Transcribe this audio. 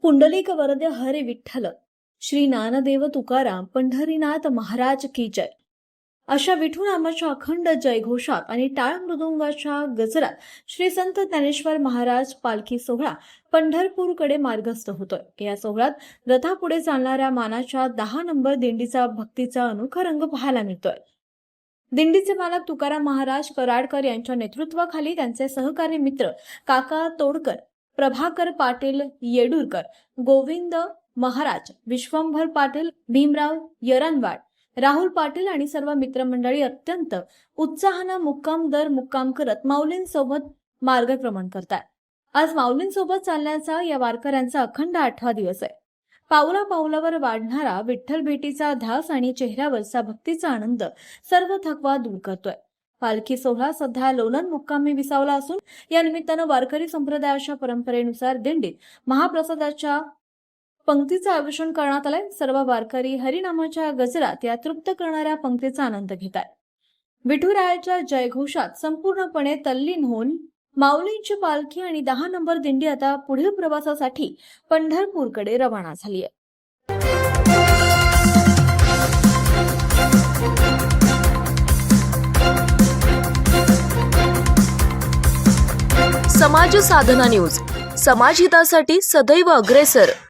पुंडलिक वरद हरे विठ्ठल, श्री ज्ञानदेव तुकाराम, पंढरीनाथ महाराज की जय. अशा विठू नामाच्या अखंड जयघोषात आणि टाळ मृदुंगाच्या गजरात श्री संत ज्ञानेश्वर महाराज पालखी सोहळा पंढरपूरकडे मार्गस्थ होतोय. या सोहळ्यात रथापुढे चालणाऱ्या मानाच्या 10 नंबर दिंडीचा भक्तीचा अनोखा रंग पाहायला मिळतोय. दिंडीचे मालक तुकाराम महाराज कराडकर यांच्या नेतृत्वाखाली त्यांचे सहकारी मित्र काका तोडकर, प्रभाकर पाटील येडूरकर, गोविंद महाराज, विश्वंभर पाटील, भीमराव यरनवाड, राहुल पाटील आणि सर्व मित्रमंडळी अत्यंत उत्साहानं मुक्काम दर मुक्काम करत माऊलींसोबत मार्गक्रमण करतात. आज माऊलींसोबत चालण्याचा या वारकऱ्यांचा अखंड 8वा दिवस आहे. पावला पावलावर वाढणारा विठ्ठल भेटीचा ध्यास आणि चेहऱ्यावरचा भक्तीचा आनंद सर्व थकवा दूर करतोय. पालखी सोहळा सध्या लोणंद मुक्कामी विसावला असून या निमित्तानं वारकरी संप्रदायाच्या परंपरेनुसार दिंडीत महाप्रसादाच्या पंक्तीचं आयोजन करण्यात आलंय. सर्व वारकरी हरिनामाच्या गजरात या तृप्त करणाऱ्या पंक्तीचा आनंद घेतात. विठुरायाच्या जयघोषात संपूर्णपणे तल्लीन होऊन माऊलींची पालखी आणि 10 नंबर दिंडी आता पुढील प्रवासासाठी पंढरपूरकडे रवाना झाली आहे. समाज साधना न्यूज, समाजहितासाठी सदैव अग्रेसर.